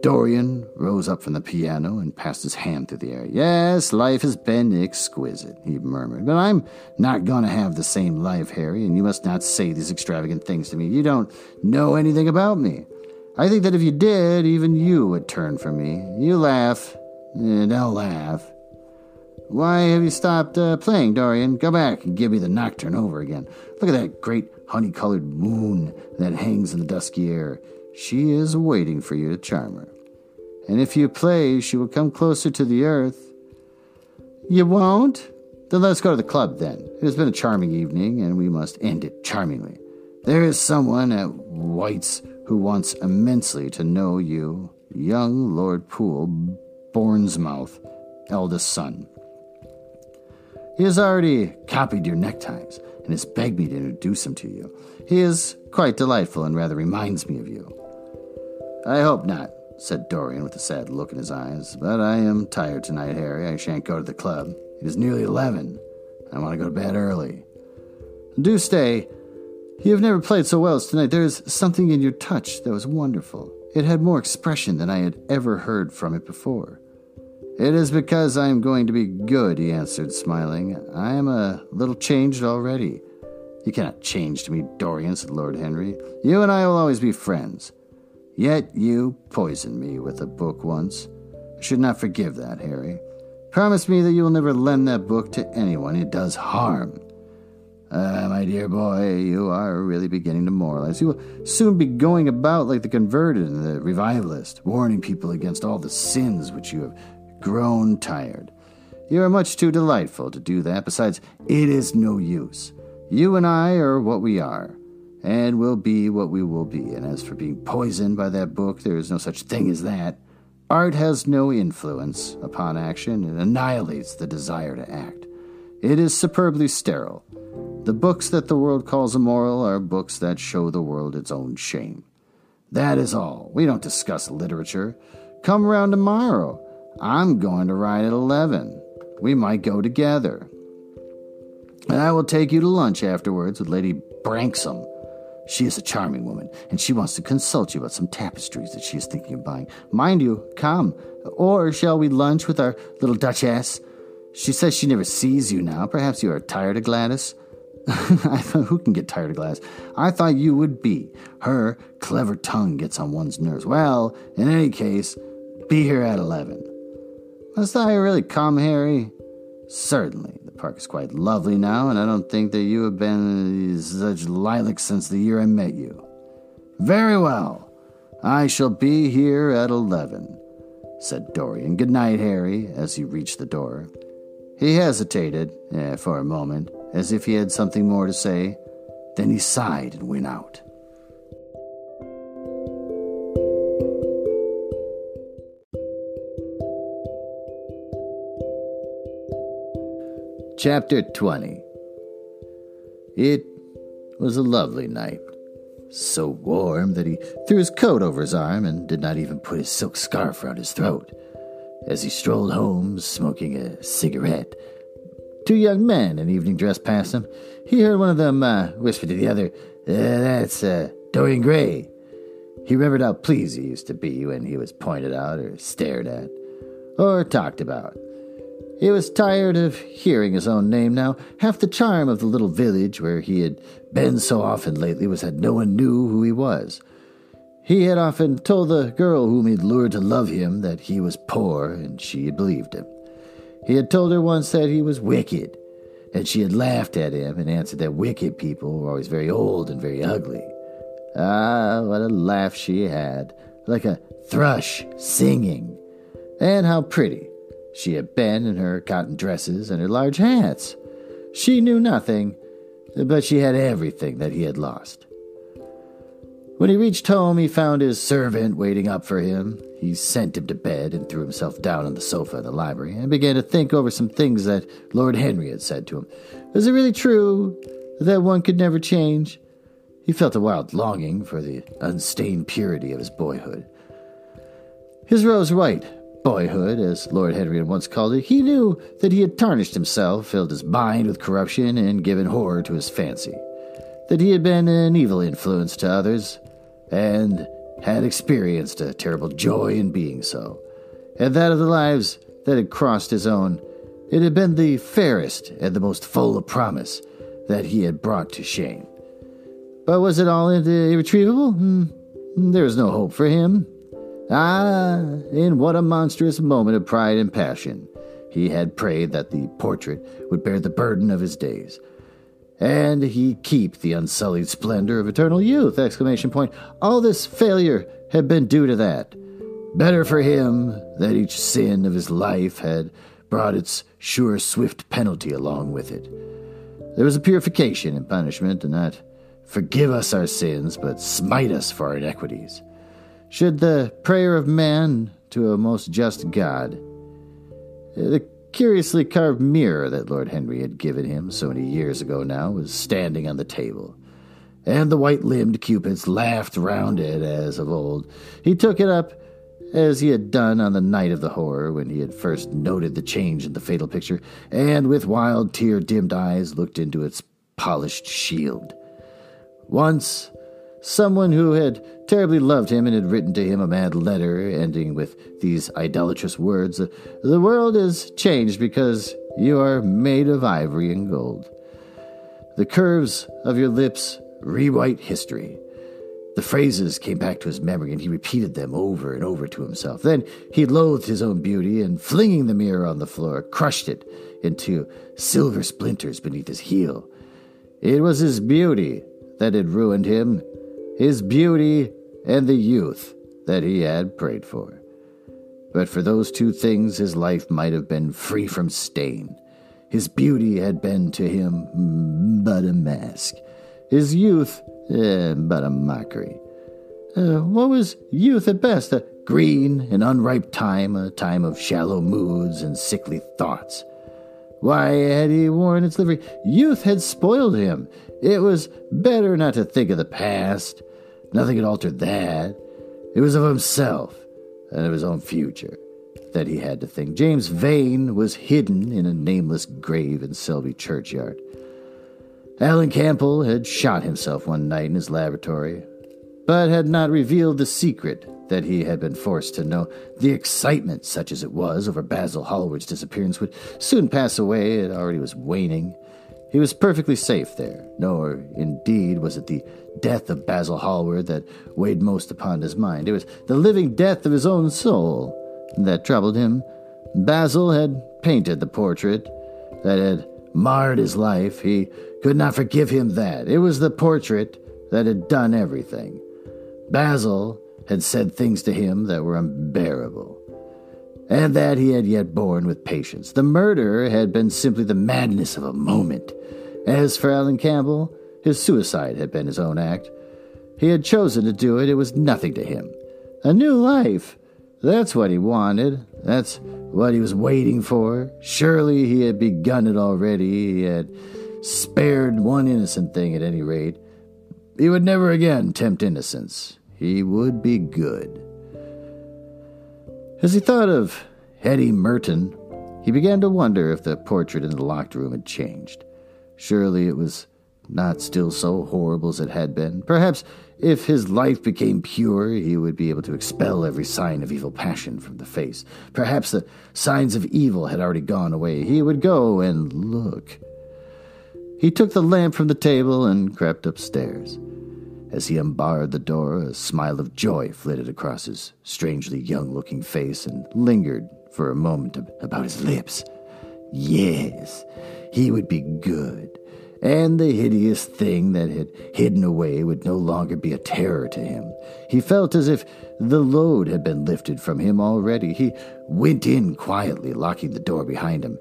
Dorian rose up from the piano and passed his hand through the air. Yes, life has been exquisite, he murmured, but I'm not going to have the same life, Harry, and you must not say these extravagant things to me. You don't know anything about me. I think that if you did, even you would turn from me. You laugh, and I'll laugh. Why have you stopped playing, Dorian? Go back and give me the nocturne over again. Look at that great honey-colored moon that hangs in the dusky air. She is waiting for you to charm her. And if you play, she will come closer to the earth. You won't? Then let's go to the club, then. It has been a charming evening, and we must end it charmingly. There is someone at White's who wants immensely to know you, young Lord Poole, Bournemouth, eldest son. He has already copied your neckties and has begged me to introduce him to you. He is quite delightful and rather reminds me of you. I hope not, said Dorian with a sad look in his eyes, but I am tired tonight, Harry. I shan't go to the club. It is nearly 11. I want to go to bed early. Do stay. You have never played so well as tonight. There is something in your touch that was wonderful. It had more expression than I had ever heard from it before. It is because I am going to be good, he answered, smiling. I am a little changed already. You cannot change to me, Dorian, said Lord Henry. You and I will always be friends. Yet you poisoned me with a book once. I should not forgive that, Harry. Promise me that you will never lend that book to anyone. It does harm. My dear boy, you are really beginning to moralize. You will soon be going about like the converted and the revivalist, warning people against all the sins which you have grown tired. You are much too delightful to do that. Besides, it is no use. You and I are what we are, and will be what we will be. And as for being poisoned by that book, there is no such thing as that. Art has no influence upon action. It annihilates the desire to act. It is superbly sterile. The books that the world calls immoral are books that show the world its own shame. That is all. We don't discuss literature. Come around tomorrow. I'm going to ride at 11. We might go together. And I will take you to lunch afterwards with Lady Branksome. She is a charming woman, and she wants to consult you about some tapestries that she is thinking of buying. Mind you, come. Or shall we lunch with our little Duchess? She says she never sees you now. Perhaps you are tired of Gladys? I thought, who can get tired of Gladys? I thought you would be. Her clever tongue gets on one's nerves. Well, in any case, be here at 11. Must I really come, Harry? Certainly. The park is quite lovely now, and I don't think that you have been such lilacs since the year I met you. Very well. I shall be here at 11, said Dorian. Good night, Harry, as he reached the door. He hesitated for a moment, as if he had something more to say. Then he sighed and went out. Chapter 20. It was a lovely night. So warm that he threw his coat over his arm and did not even put his silk scarf around his throat. As he strolled home, smoking a cigarette, 2 young men in evening dress passed him. He heard one of them whisper to the other, "That's Dorian Gray." He remembered how pleased he used to be when he was pointed out or stared at or talked about. He was tired of hearing his own name now. Half the charm of the little village where he had been so often lately was that no one knew who he was. He had often told the girl whom he'd lured to love him that he was poor, and she had believed him. He had told her once that he was wicked, and she had laughed at him and answered that wicked people were always very old and very ugly. Ah, what a laugh she had, like a thrush singing. And how pretty she had been in her cotton dresses and her large hats. She knew nothing, but she had everything that he had lost. When he reached home, he found his servant waiting up for him. He sent him to bed and threw himself down on the sofa in the library and began to think over some things that Lord Henry had said to him. Was it really true that one could never change? He felt a wild longing for the unstained purity of his boyhood. His rose-white boyhood, as Lord Henry had once called it. He knew that he had tarnished himself, filled his mind with corruption, and given horror to his fancy. That he had been an evil influence to others, and had experienced a terrible joy in being so. And that of the lives that had crossed his own, it had been the fairest and the most full of promise that he had brought to shame. But was it all irretrievable? There was no hope for him. Ah, in what a monstrous moment of pride and passion he had prayed that the portrait would bear the burden of his days, and he keep the unsullied splendor of eternal youth! ! All this failure had been due to that. Better for him that each sin of his life had brought its sure swift penalty along with it. There was a purification in punishment, and not forgive us our sins, but smite us for our iniquities. Should the prayer of man to a most just God. The curiously carved mirror that Lord Henry had given him so many years ago now was standing on the table, and the white-limbed cupids laughed round it as of old. He took it up as he had done on the night of the horror when he had first noted the change in the fatal picture, and with wild tear-dimmed eyes looked into its polished shield. Once, someone who had terribly loved him and had written to him a mad letter ending with these idolatrous words, "The world is changed because you are made of ivory and gold. The curves of your lips rewrite history." The phrases came back to his memory, and he repeated them over and over to himself. Then he loathed his own beauty, and flinging the mirror on the floor, crushed it into silver splinters beneath his heel. It was his beauty that had ruined him, his beauty and the youth that he had prayed for. But for those two things his life might have been free from stain. His beauty had been to him but a mask, his youth but a mockery. What was youth at best? A green and unripe time, a time of shallow moods and sickly thoughts. Why had he worn its livery? Youth had spoiled him. It was better not to think of the past. Nothing had altered that. It was of himself and of his own future that he had to think. James Vane was hidden in a nameless grave in Selby churchyard. Alan Campbell had shot himself one night in his laboratory, but had not revealed the secret that he had been forced to know. The excitement, such as it was, over Basil Hallward's disappearance would soon pass away. It already was waning. He was perfectly safe there, nor, indeed, was it the death of Basil Hallward that weighed most upon his mind. It was the living death of his own soul that troubled him. Basil had painted the portrait that had marred his life. He could not forgive him that. It was the portrait that had done everything. Basil had said things to him that were unbearable, and that he had yet borne with patience. The murder had been simply the madness of a moment. As for Alan Campbell, his suicide had been his own act. He had chosen to do it. It was nothing to him. A new life. That's what he wanted. That's what he was waiting for. Surely he had begun it already. He had spared one innocent thing at any rate. He would never again tempt innocence. He would be good. As he thought of Hetty Merton, he began to wonder if the portrait in the locked room had changed. Surely it was not still so horrible as it had been. Perhaps if his life became pure, he would be able to expel every sign of evil passion from the face. Perhaps the signs of evil had already gone away. He would go and look. He took the lamp from the table and crept upstairs. As he unbarred the door, a smile of joy flitted across his strangely young-looking face and lingered for a moment about his lips. Yes, he would be good, and the hideous thing that had hidden away would no longer be a terror to him. He felt as if the load had been lifted from him already. He went in quietly, locking the door behind him,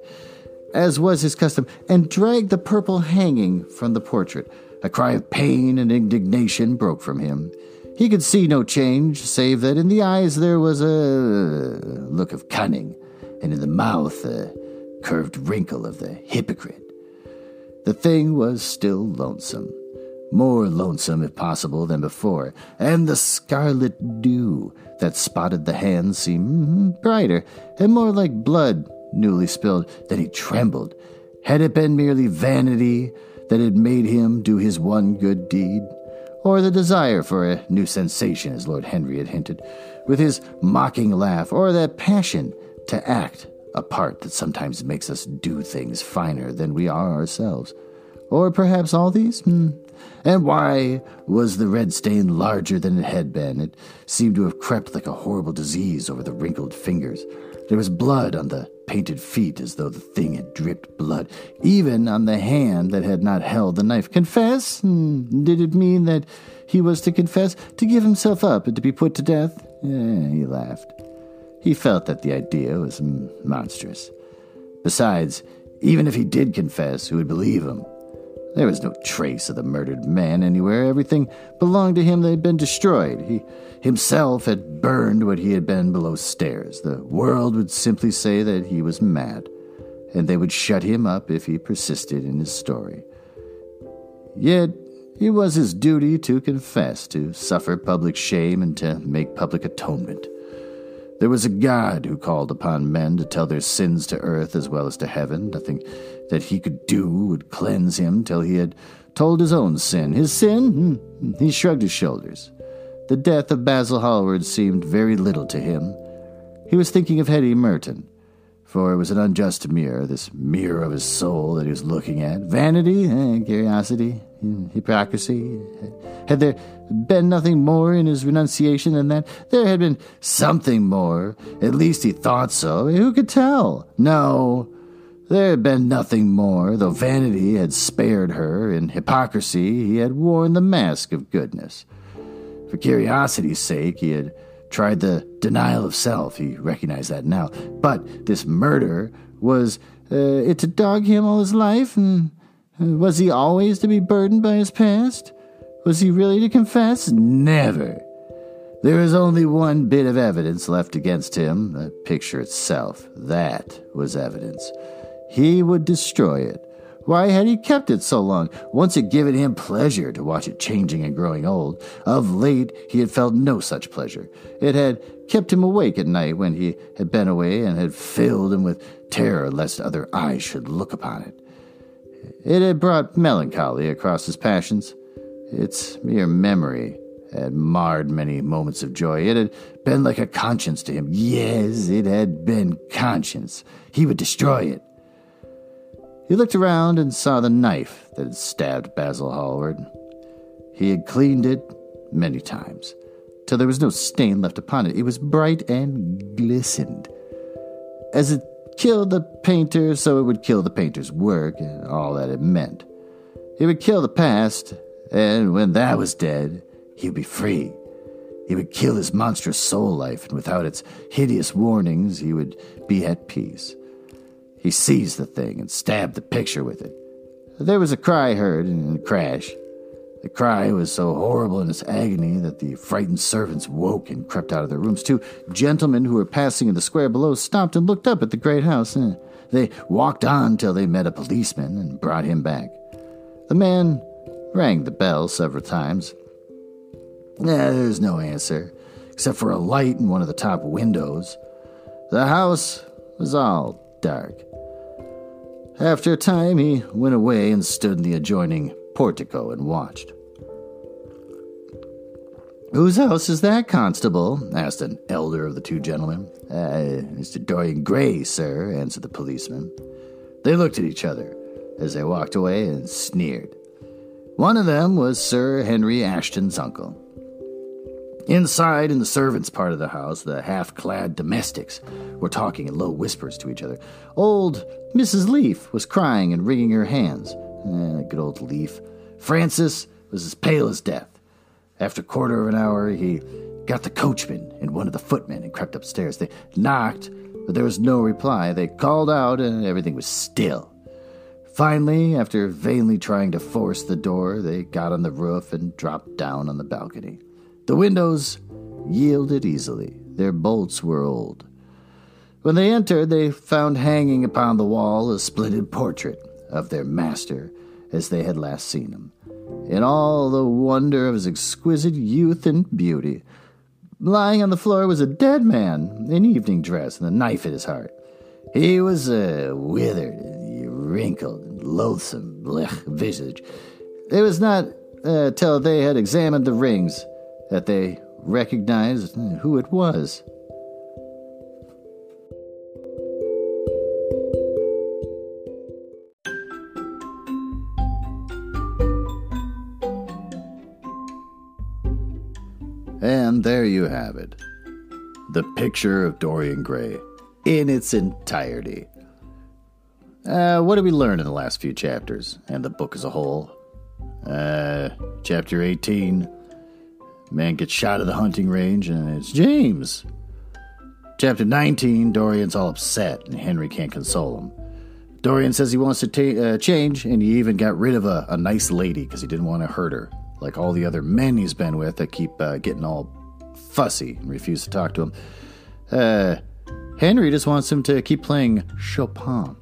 as was his custom, and dragged the purple hanging from the portrait. A cry of pain and indignation broke from him. He could see no change, save that in the eyes there was a look of cunning, and in the mouth a curved wrinkle of the hypocrite. The thing was still lonesome, more lonesome if possible than before, and the scarlet dew that spotted the hands seemed brighter and more like blood newly spilled. Then he trembled. Had it been merely vanity that had made him do his one good deed, or the desire for a new sensation, as Lord Henry had hinted, with his mocking laugh, or that passion to act a part that sometimes makes us do things finer than we are ourselves? Or perhaps all these? And why was the red stain larger than it had been? It seemed to have crept like a horrible disease over the wrinkled fingers. There was blood on the painted feet, as though the thing had dripped blood, even on the hand that had not held the knife. Confess? Did it mean that he was to confess, to give himself up, and to be put to death? He laughed. He felt that the idea was monstrous. Besides, even if he did confess, who would believe him? There was no trace of the murdered man anywhere. Everything belonged to him that had been destroyed. He himself had burned what he had been below stairs. The world would simply say that he was mad, and they would shut him up if he persisted in his story. Yet it was his duty to confess, to suffer public shame, and to make public atonement. There was a God who called upon men to tell their sins to earth as well as to heaven. Nothing that he could do would cleanse him till he had told his own sin. His sin? He shrugged his shoulders. The death of Basil Hallward seemed very little to him. He was thinking of Hetty Merton, for it was an unjust mirror, this mirror of his soul that he was looking at. Vanity, curiosity, hypocrisy. Had there been nothing more in his renunciation than that? There had been something more. At least he thought so. Who could tell? No, there had been nothing more. Though vanity had spared her, in hypocrisy he had worn the mask of goodness. For curiosity's sake, he had tried the denial of self. He recognized that now. But this murder, was it to dog him all his life? And was he always to be burdened by his past? Was he really to confess? Never. There is only one bit of evidence left against him, the picture itself. That was evidence. He would destroy it. Why had he kept it so long? Once it given him pleasure to watch it changing and growing old. Of late, he had felt no such pleasure. It had kept him awake at night when he had been away, and had filled him with terror lest other eyes should look upon it. It had brought melancholy across his passions. Its mere memory had marred many moments of joy. It had been like a conscience to him. Yes, it had been conscience. He would destroy it. He looked around and saw the knife that had stabbed Basil Hallward. He had cleaned it many times, till there was no stain left upon it. It was bright and glistened. As it killed the painter, so it would kill the painter's work and all that it meant. He would kill the past, and when that was dead, he would be free. He would kill his monstrous soul life, and without its hideous warnings, he would be at peace. He seized the thing and stabbed the picture with it. There was a cry heard and a crash. The cry was so horrible in its agony that the frightened servants woke and crept out of their rooms. 2 gentlemen who were passing in the square below stopped and looked up at the great house. They walked on till they met a policeman and brought him back. The man rang the bell several times. There's no answer, except for a light in one of the top windows. The house was all dark. After a time, he went away and stood in the adjoining portico and watched. "Whose house is that, Constable?" asked an elder of the 2 gentlemen. Mr. Dorian Gray, sir," answered the policeman. They looked at each other as they walked away and sneered. One of them was Sir Henry Ashton's uncle. Inside, in the servants' part of the house, the half-clad domestics were talking in low whispers to each other. Old Mrs. Leaf was crying and wringing her hands. Good old Leaf. Francis was as pale as death. After a quarter of an hour, he got the coachman and one of the footmen and crept upstairs. They knocked, but there was no reply. They called out, and everything was still. Finally, after vainly trying to force the door, they got on the roof and dropped down on the balcony. The windows yielded easily. Their bolts were old. When they entered, they found hanging upon the wall a splendid portrait of their master as they had last seen him, in all the wonder of his exquisite youth and beauty. Lying on the floor was a dead man in evening dress and a knife at his heart. He was a withered, wrinkled, and loathsome visage. It was not till they had examined the rings that they recognized who it was. And there you have it. The picture of Dorian Gray in its entirety. What did we learn in the last few chapters and the book as a whole? Chapter 18, man gets shot at the hunting range and it's James. Chapter 19, Dorian's all upset and Henry can't console him. Dorian says he wants to change, and he even got rid of a nice lady because he didn't want to hurt her, like all the other men he's been with that keep getting all fussy and refuse to talk to him. Henry just wants him to keep playing Chopin.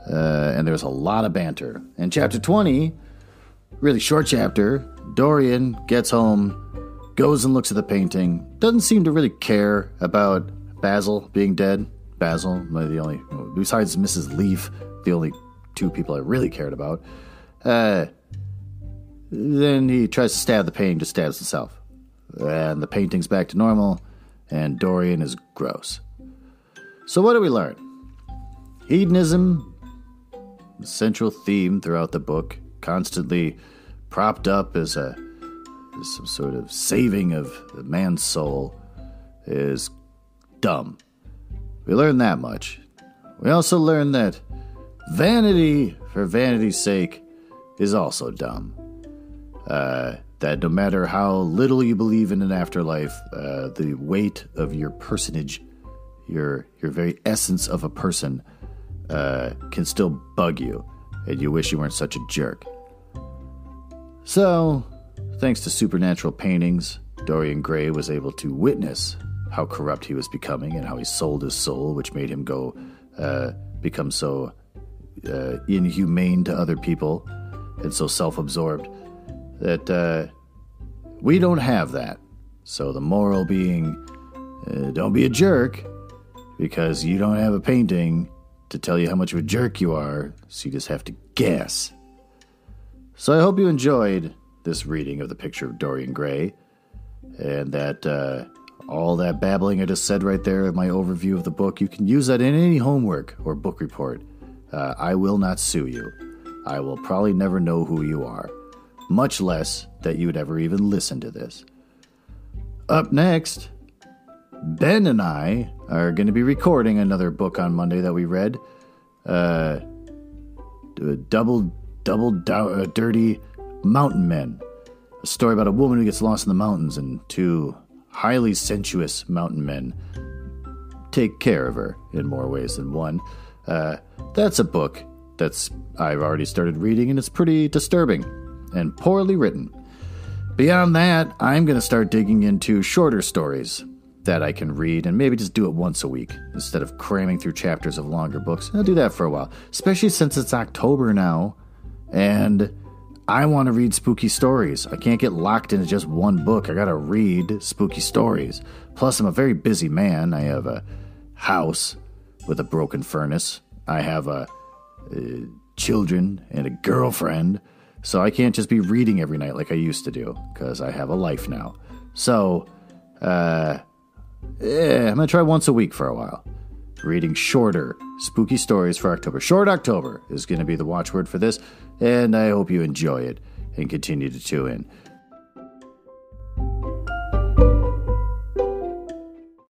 And there's a lot of banter. In chapter 20, really short chapter, Dorian gets home, goes and looks at the painting, doesn't seem to really care about Basil being dead. Basil, the only, besides Mrs. Leaf, the only 2 people I really cared about. Then he tries to stab the painting, just stabs himself. And the painting's back to normal, and Dorian is gross. So what do we learn? Hedonism, the central theme throughout the book, constantly propped up as some sort of saving of the man's soul, is dumb. We learn that much. We also learn that vanity for vanity's sake is also dumb. That no matter how little you believe in an afterlife, the weight of your personage, your very essence of a person, can still bug you, and you wish you weren't such a jerk. So, thanks to supernatural paintings, Dorian Gray was able to witness how corrupt he was becoming and how he sold his soul, which made him become so inhumane to other people and so self-absorbed that we don't have that. So the moral being, don't be a jerk, because you don't have a painting to tell you how much of a jerk you are, so you just have to guess. So I hope you enjoyed this reading of The Picture of Dorian Gray. And that all that babbling I just said right there in my overview of the book, you can use that in any homework or book report. I will not sue you. I will probably never know who you are, much less that you would ever even listen to this. Up next, Ben and I are going to be recording another book on Monday that we read. Dirty Mountain Men. A story about a woman who gets lost in the mountains and two highly sensuous mountain men take care of her in more ways than one. That's a book I've already started reading, and it's pretty disturbing and poorly written. Beyond that, I'm going to start digging into shorter stories that I can read and maybe just do it once a week instead of cramming through chapters of longer books. I'll do that for a while, especially since it's October now, and I want to read spooky stories. I can't get locked into just one book. I got to read spooky stories. Plus, I'm a very busy man. I have a house with a broken furnace. I have children and a girlfriend. So I can't just be reading every night like I used to do, because I have a life now. So, I'm going to try once a week for a while. Reading shorter, spooky stories for October. Short October is going to be the watchword for this, and I hope you enjoy it and continue to tune in.